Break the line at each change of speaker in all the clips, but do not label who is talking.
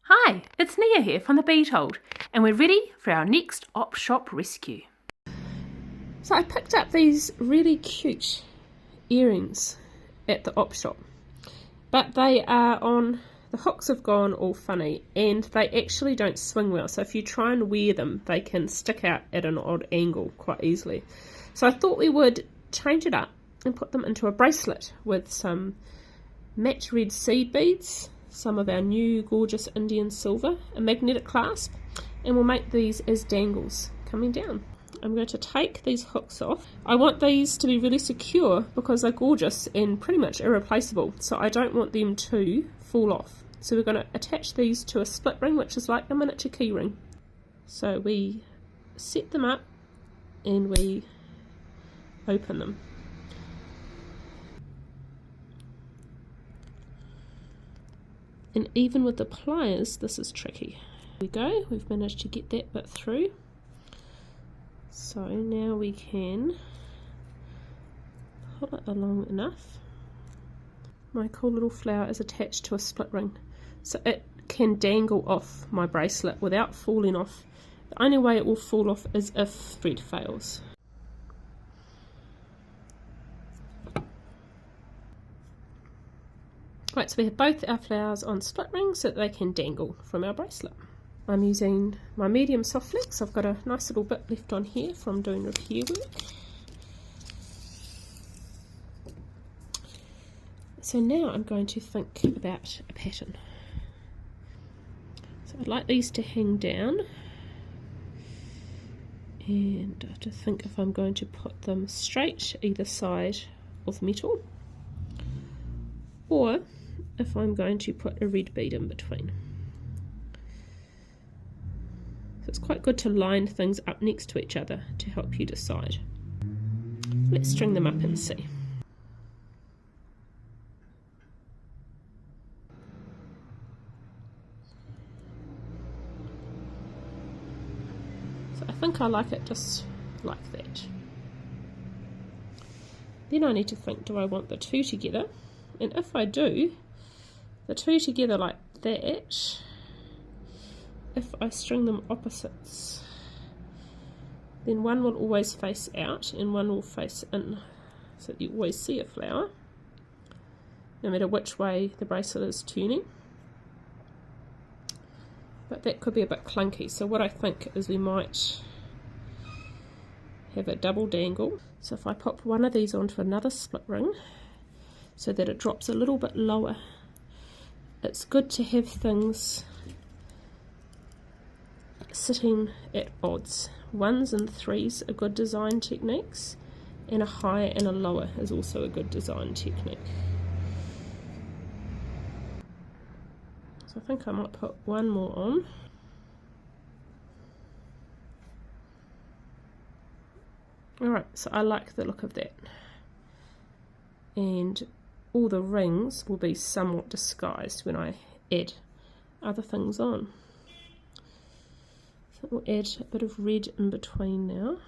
Hi, it's Nia here from the Bead Hold, and we're ready for our next op shop rescue. So I picked up these really cute earrings at the op shop, but the hooks have gone all funny and they actually don't swing well, so if you try and wear them they can stick out at an odd angle quite easily. So I thought we would change it up and put them into a bracelet with some matte red seed beads, some of our new gorgeous Indian silver, a magnetic clasp, and we'll make these as dangles coming down. I'm going to take these hooks off. I want these to be really secure because they're gorgeous and pretty much irreplaceable, so I don't want them to fall off. So we're going to attach these to a split ring, which is like a miniature key ring. So we set them up and we open them. And even with the pliers, this is tricky. There we go, we've managed to get that bit through. So now we can pull it along enough. My cool little flower is attached to a split ring, so it can dangle off my bracelet without falling off. The only way it will fall off is if thread fails. Right, so we have both our flowers on split rings so that they can dangle from our bracelet. I'm using my medium soft flex. I've got a nice little bit left on here from doing repair work. So now I'm going to think about a pattern. So I'd like these to hang down, and I have to think if I'm going to put them straight either side of metal, or if I'm going to put a red bead in between. So it's quite good to line things up next to each other to help you decide. Let's string them up and see. So I think I like it just like that. Then I need to think, do I want the two together? And if I do, the two together like that, if I string them opposites, then one will always face out and one will face in, so that you always see a flower, no matter which way the bracelet is turning. But that could be a bit clunky, so what I think is we might have a double dangle. So if I pop one of these onto another split ring, so that it drops a little bit lower. It's good to have things sitting at odds. 1s and 3s are good design techniques, and a higher and a lower is also a good design technique. So I think I might put one more on. Alright, so I like the look of that. And all the rings will be somewhat disguised when I add other things on. So we'll add a bit of red in between now.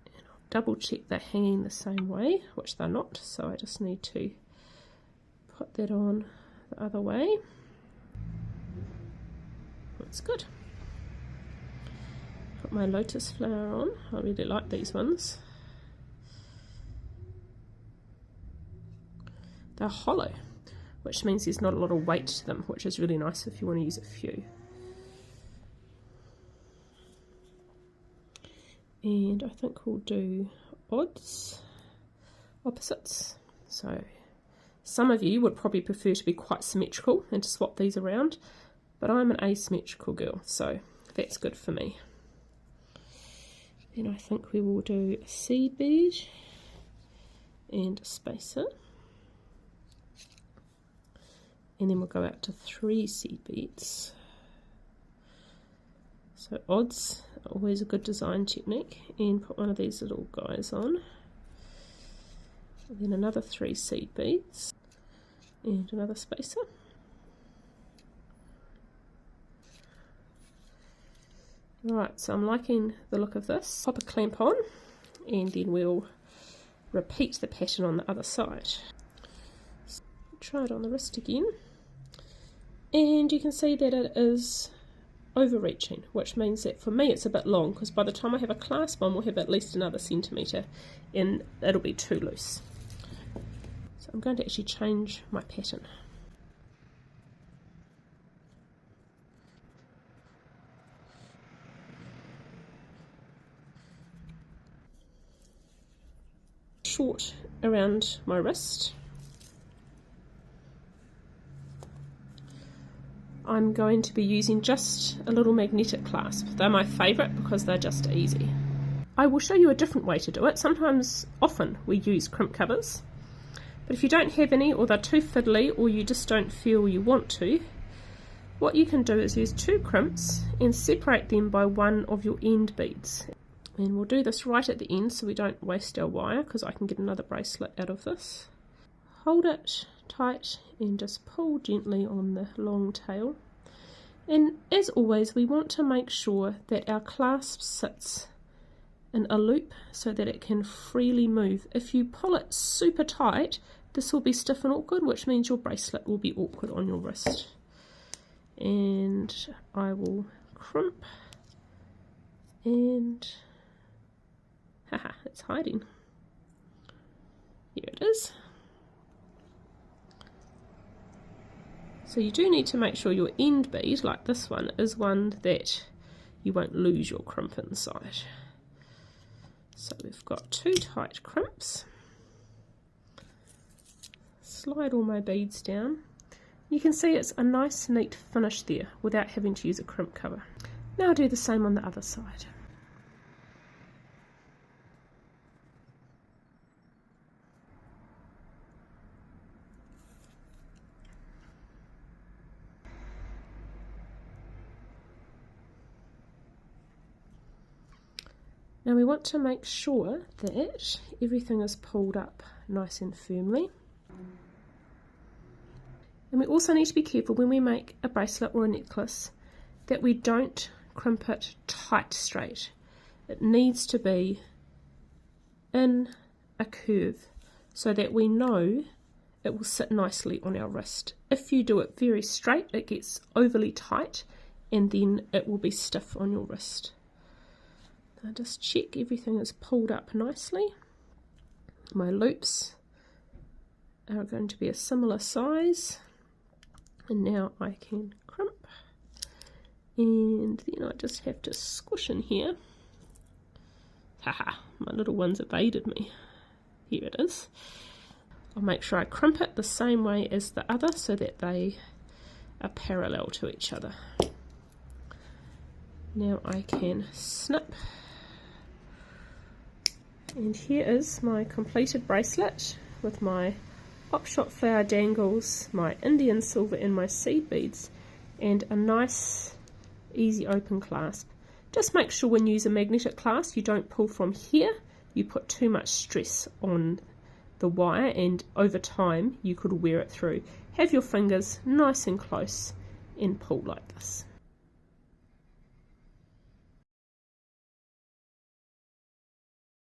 And I'll double check they're hanging the same way, which they're not, so I just need to put that on the other way. That's good. Put my lotus flower on. I really like these ones. They're hollow, which means there's not a lot of weight to them, which is really nice if you want to use a few. And I think we'll do opposites. So some of you would probably prefer to be quite symmetrical and to swap these around, but I'm an asymmetrical girl, so that's good for me. Then I think we will do a seed bead and a spacer. And then we'll go out to 3 seed beads. So odds are always a good design technique, and put one of these little guys on. And then another 3 seed beads and another spacer. Alright, so I'm liking the look of this. Pop a clamp on, and then we'll repeat the pattern on the other side. So try it on the wrist again. And you can see that it is overreaching, which means that for me it's a bit long, because by the time I have a clasp on we'll have at least another centimetre and it'll be too loose. So I'm going to actually change my pattern. Short around my wrist. I'm going to be using just a little magnetic clasp. They're my favourite because they're just easy. I will show you a different way to do it. Often we use crimp covers, but if you don't have any, or they're too fiddly, or you just don't feel you want to, what you can do is use 2 crimps and separate them by one of your end beads. And we'll do this right at the end so we don't waste our wire, because I can get another bracelet out of this. Hold it tight and just pull gently on the long tail. And as always, we want to make sure that our clasp sits in a loop so that it can freely move. If you pull it super tight, this will be stiff and awkward, which means your bracelet will be awkward on your wrist. And I will crimp, and haha, it's hiding. Here it is. So you do need to make sure your end bead, like this one, is one that you won't lose your crimp inside. So we've got 2 tight crimps. Slide all my beads down. You can see it's a nice neat finish there without having to use a crimp cover. Now I'll do the same on the other side. Now we want to make sure that everything is pulled up nice and firmly. And we also need to be careful when we make a bracelet or a necklace that we don't crimp it tight straight. It needs to be in a curve so that we know it will sit nicely on our wrist. If you do it very straight, it gets overly tight and then it will be stiff on your wrist. Now just check everything is pulled up nicely. My loops are going to be a similar size, and now I can crimp, and then I just have to squish in here. Haha, my little one's evaded me. Here it is. I'll make sure I crimp it the same way as the other so that they are parallel to each other. Now I can snip. And here is my completed bracelet with my pop-shot flower dangles, my Indian silver and my seed beads, and a nice easy open clasp. Just make sure when you use a magnetic clasp you don't pull from here. You put too much stress on the wire and over time you could wear it through. Have your fingers nice and close and pull like this.